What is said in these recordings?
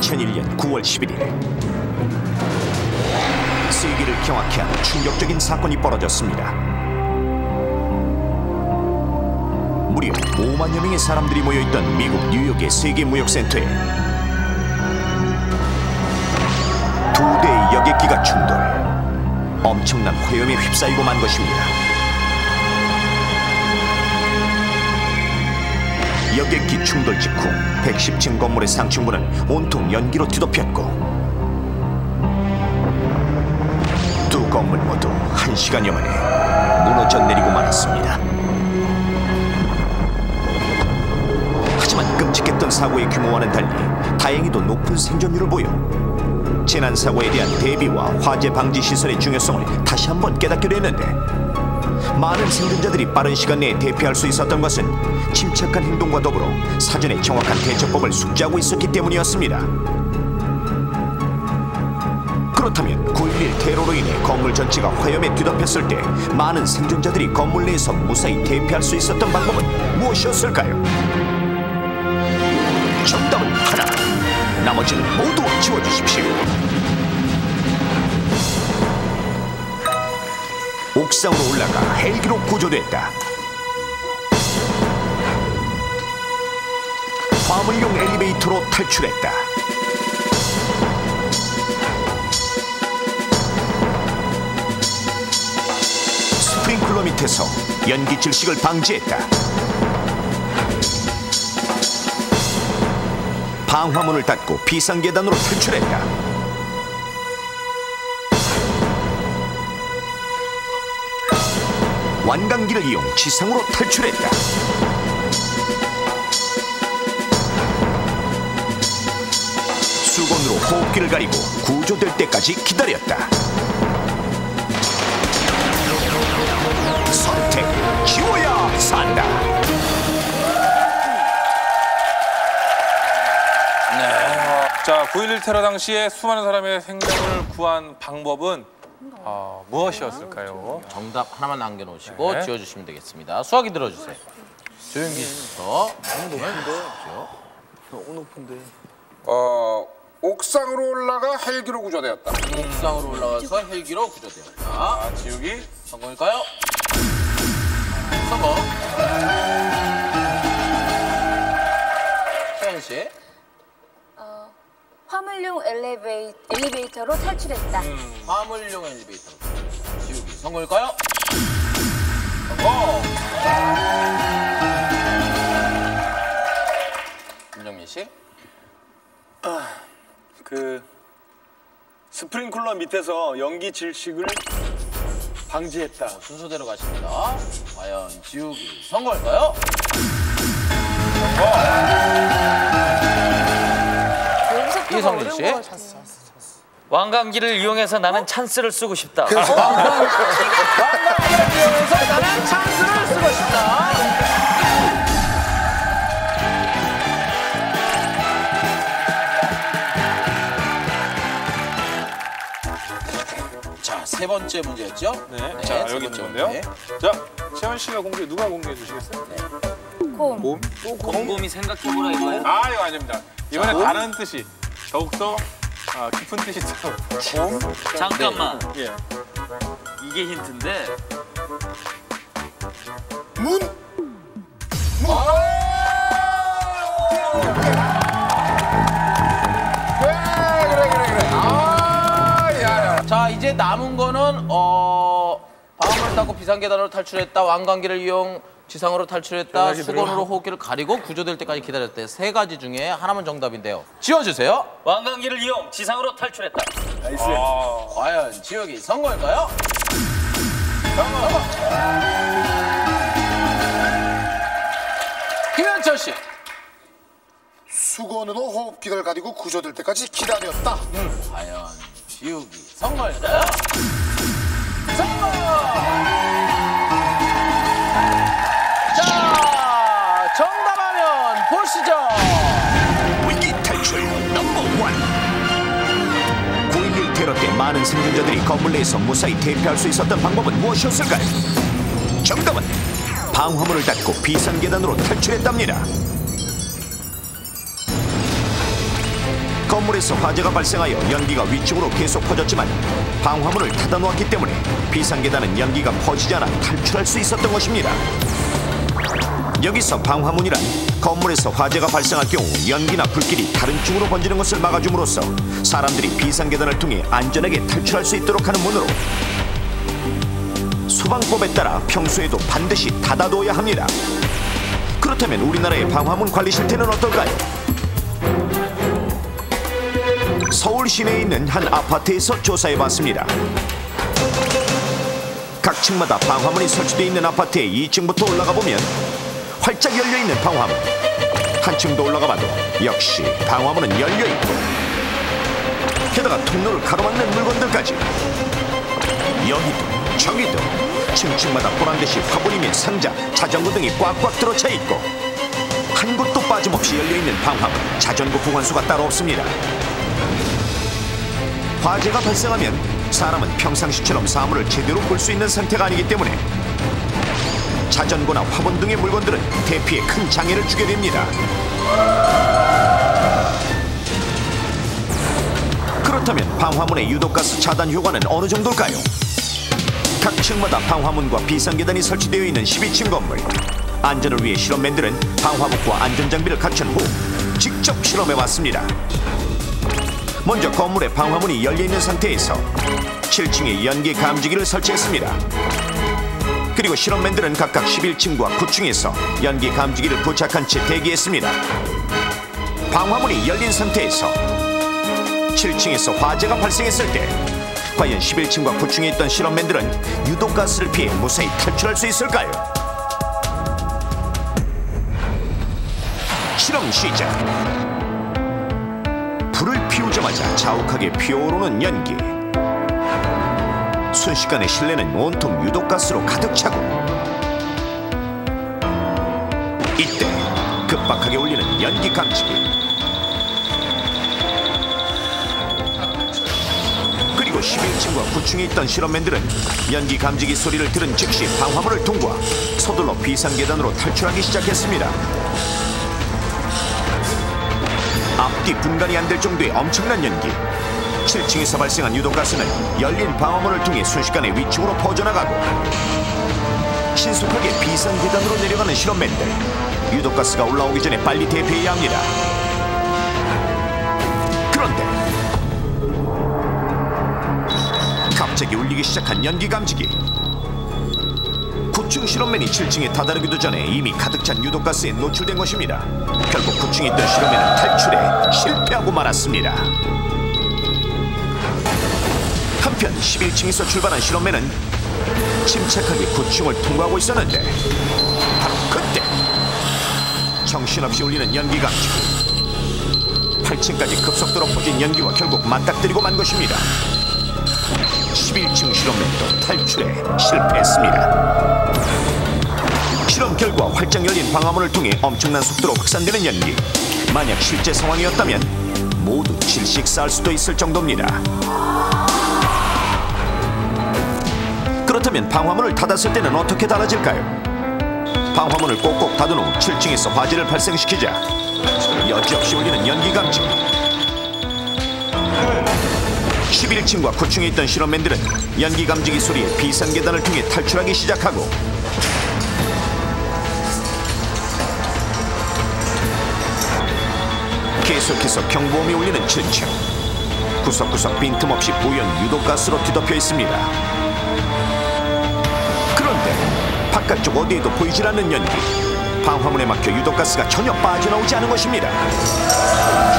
2001년 9월 11일 세계를 경악케 하는 충격적인 사건이 벌어졌습니다. 무려 5만여 명의 사람들이 모여있던 미국 뉴욕의 세계무역센터에 두 대의 여객기가 충돌, 엄청난 화염에 휩싸이고 만 것입니다. 여객기 충돌 직후 110층 건물의 상층부는 온통 연기로 뒤덮였고 두 건물 모두 1시간여 만에 무너져 내리고 말았습니다. 하지만 끔찍했던 사고의 규모와는 달리 다행히도 높은 생존율을 보여 재난사고에 대한 대비와 화재 방지 시설의 중요성을 다시 한번 깨닫게 됐는데, 많은 생존자들이 빠른 시간 내에 대피할 수 있었던 것은 침착한 행동과 더불어 사전에 정확한 대처법을 숙지하고 있었기 때문이었습니다. 그렇다면 9.11 테러로 인해 건물 전체가 화염에 뒤덮였을 때 많은 생존자들이 건물 내에서 무사히 대피할 수 있었던 방법은 무엇이었을까요? 정답은 하나, 나머지는 모두 지워주십시오. 옥상으로 올라가 헬기로 구조됐다. 화물용 엘리베이터로 탈출했다. 스프링클러 밑에서 연기 질식을 방지했다. 방화문을 닫고 비상계단으로 탈출했다. 완강기를 이용 지상으로 탈출했다. 수건으로 호흡기를 가리고 구조될 때까지 기다렸다. 선택, 지워야 산다. 자, 9.11 테러 당시에 수많은 사람의 생명을 구한 방법은 무엇이었을까요? 정답 하나만 남겨놓으시고 네. 지워주시면 되겠습니다. 수학이 들어주세요. 조용히 씨부터. 너무 높은데. 옥상으로 올라가 헬기로 구조되었다. 옥상으로 올라가서 헬기로 구조되었다. 지우기 성공일까요? 성공. 태연 씨. 화물용 엘리베이터로 탈출했다. 화물용 엘리베이터로. 지우기 성공일까요? 성공. 김정민 씨. 스프링클러 밑에서 연기 질식을 방지했다. 순서대로 가십니다. 과연 지우기 성공일까요? 이성민 씨. 왕관기를 이용해서 나는 찬스를 쓰고 싶다. 왕관기를 이용해서 나는 찬스를 쓰고 싶다. 자, 세 번째 문제였죠? 네. 네, 자, 여기 있는 건데요. 자, 채원 씨가 누가 공개해 주시겠어요? 네. 곰. 곰곰이 생각해보라 이거예요? 이거 아닙니다. 이번에 다른 뜻이 더욱더 깊은 뜻이 있어요. 잠깐만. 예. 이게 힌트인데. 문. 그래. 야. 자, 이제 남은 거는 방화문을 닫고 비상계단으로 탈출했다. 왕관기를 이용 지상으로 탈출했다. 수건으로 호흡기를 가리고 구조될 때까지 기다렸다. 세 가지 중에 하나만 정답인데요. 지워주세요. 왕관기를 이용 지상으로 탈출했다. 나이스. 과연 지우기 성공일까요? 성공. 김현철 씨. 수건으로 호흡기를 가리고 구조될 때까지 기다렸다. 과연 지우기 성공일까요? 성공. 자, 정답하면 보시죠. 위기 탈출 넘버 1. 9.11 테러 때 많은 생존자들이 건물 내에서 무사히 대피할 수 있었던 방법은 무엇이었을까요? 정답은 방화문을 닫고 비상계단으로 탈출했답니다. 건물에서 화재가 발생하여 연기가 위층으로 계속 퍼졌지만 방화문을 닫아놓았기 때문에 비상계단은 연기가 퍼지지 않아 탈출할 수 있었던 것입니다. 여기서 방화문이란 건물에서 화재가 발생할 경우 연기나 불길이 다른 층으로 번지는 것을 막아줌으로써 사람들이 비상계단을 통해 안전하게 탈출할 수 있도록 하는 문으로 소방법에 따라 평소에도 반드시 닫아둬야 합니다. 그렇다면 우리나라의 방화문 관리 실태는 어떨까요? 서울 시내에 있는 한 아파트에서 조사해봤습니다. 각 층마다 방화문이 설치되어 있는 아파트의 2층부터 올라가 보면 활짝 열려있는 방화문, 한 층 더 올라가봐도 역시 방화문은 열려있고 게다가 통로를 가로막는 물건들까지 여기도 저기도 층층마다 보란듯이 화분이며 상자, 자전거 등이 꽉꽉 들어차 있고 한 곳도 빠짐없이 열려있는 방화문, 자전거 보관소가 따로 없습니다. 화재가 발생하면 사람은 평상시처럼 사물을 제대로 볼 수 있는 상태가 아니기 때문에 자전거나 화분 등의 물건들은 대피에 큰 장애를 주게 됩니다. 그렇다면 방화문의 유독가스 차단 효과는 어느 정도일까요? 각 층마다 방화문과 비상계단이 설치되어 있는 12층 건물. 안전을 위해 실험맨들은 방화복과 안전장비를 갖춘 후 직접 실험해봤습니다. 먼저 건물의 방화문이 열려있는 상태에서 7층에 연기 감지기를 설치했습니다. 그리고 실험맨들은 각각 11층과 9층에서 연기 감지기를 부착한 채 대기했습니다. 방화문이 열린 상태에서 7층에서 화재가 발생했을 때 과연 11층과 9층에 있던 실험맨들은 유독가스를 피해 무사히 탈출할 수 있을까요? 실험 시작. 불을 피우자마자 자욱하게 피어오르는 연기. 순식간에 실내는 온통 유독가스로 가득 차고 이때 급박하게 울리는 연기 감지기. 그리고 11층과 9층에 있던 실험맨들은 연기 감지기 소리를 들은 즉시 방화문을 통과 서둘러 비상계단으로 탈출하기 시작했습니다. 앞뒤 분간이 안 될 정도의 엄청난 연기. 7층에서 발생한 유독가스는 열린 방화문을 통해 순식간에 위층으로 퍼져나가고 신속하게 비상계단으로 내려가는 실험맨들. 유독가스가 올라오기 전에 빨리 대피해야 합니다. 그런데 갑자기 울리기 시작한 연기 감지기. 9층 실험맨이 7층에 다다르기도 전에 이미 가득 찬 유독가스에 노출된 것입니다. 결국 9층에 있던 실험맨은 탈출에 실패하고 말았습니다. 한편 11층에서 출발한 실험맨은 침착하게 9층을 통과하고 있었는데 바로 그때 정신없이 울리는 연기 감지기. 8층까지 급속도로 퍼진 연기와 결국 맞닥뜨리고 만 것입니다. 11층 실험맨도 탈출에 실패했습니다. 실험 결과 활짝 열린 방화문을 통해 엄청난 속도로 확산되는 연기. 만약 실제 상황이었다면 모두 질식 쌓을 수도 있을 정도입니다. 그렇다면 방화문을 닫았을 때는 어떻게 달라질까요? 방화문을 꼭꼭 닫은 후 7층에서 화재를 발생시키자 여지없이 울리는 연기 감지기. 11층과 9층에 있던 실험맨들은 연기 감지기 소리에 비상계단을 통해 탈출하기 시작하고 계속해서 경보음이 울리는 7층. 구석구석 빈틈없이 부연 유독가스로 뒤덮여 있습니다. 그런데 바깥쪽 어디에도 보이질 않는 연기. 방화문에 막혀 유독가스가 전혀 빠져나오지 않은 것입니다.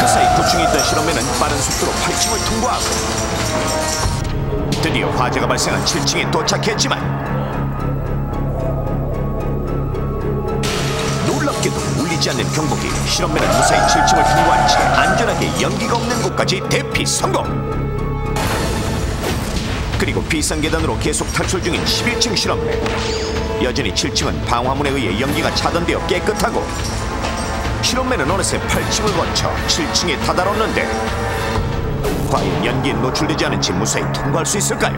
그 사이 9층에 있던 실험맨은 빠른 속도로 8층을 통과하고 드디어 화재가 발생한 7층에 도착했지만 놀랍게도 울리지 않는 경보기. 실험맨은 무사히 7층을 통과한 채 안전하게 연기가 없는 곳까지 대피 성공. 그리고 비상계단으로 계속 탈출 중인 11층 실험맨. 여전히 7층은 방화문에 의해 연기가 차단되어 깨끗하고 실험맨은 어느새 8층을 거쳐 7층에 다다랐는데 과연 연기에 노출되지 않은 채 무사히 통과할 수 있을까요?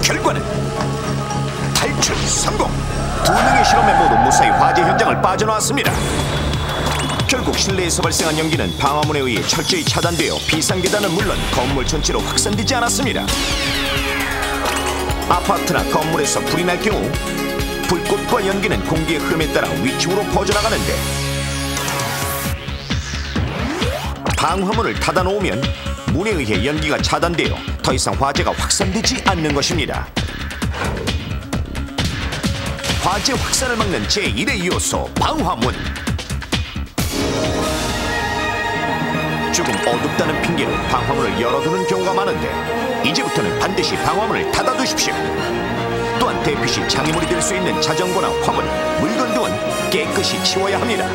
결과는 탈출 성공! 2명의 실험맨 모두 무사히 화재 현장을 빠져나왔습니다. 결국 실내에서 발생한 연기는 방화문에 의해 철저히 차단되어 비상계단은 물론 건물 전체로 확산되지 않았습니다. 아파트나 건물에서 불이 날 경우 불꽃과 연기는 공기의 흐름에 따라 위층으로 퍼져나가는데 방화문을 닫아놓으면 문에 의해 연기가 차단되어 더 이상 화재가 확산되지 않는 것입니다. 화재 확산을 막는 제1의 요소 방화문. 조금 어둡다는 핑계로 방화문을 열어두는 경우가 많은데 이제부터는 반드시 방화문을 닫아두십시오. 또한 대피 시 장애물이 될 수 있는 자전거나 화분, 물건 등은 깨끗이 치워야 합니다.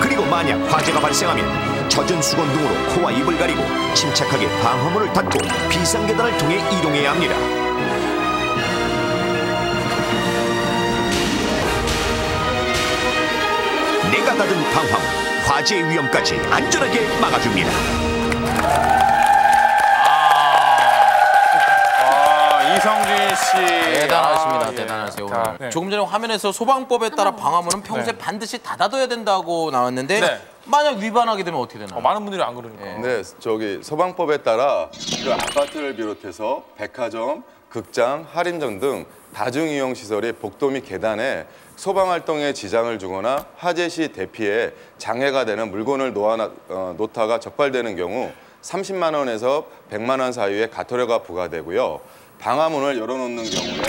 그리고 만약 화재가 발생하면 젖은 수건 등으로 코와 입을 가리고 침착하게 방화문을 닫고 비상계단을 통해 이동해야 합니다. 내가 닫은 방화문, 화재의 위험까지 안전하게 막아줍니다. 이성진 씨. 대단하십니다. 예. 대단하세요. 자, 오늘. 네. 조금 전에 화면에서 소방법에 따라 방화문은 평소에 네. 반드시 닫아둬야 된다고 나왔는데 네. 만약 위반하게 되면 어떻게 되나요? 많은 분들이 안 그러니까. 네, 저기 소방법에 따라 그 아파트를 비롯해서 백화점, 극장, 할인점 등 다중이용 시설의 복도 및 계단에 소방 활동에 지장을 주거나 화재 시 대피에 장애가 되는 물건을 놓다가 적발되는 경우 30만 원에서 100만 원 사이의 과태료가 부과되고요. 방화문을 열어놓는 경우에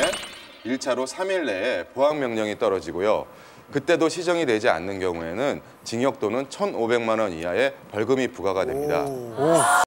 1차로 3일 내에 보안 명령이 떨어지고요. 그때도 시정이 되지 않는 경우에는 징역 또는 1,500만 원 이하의 벌금이 부과가 됩니다.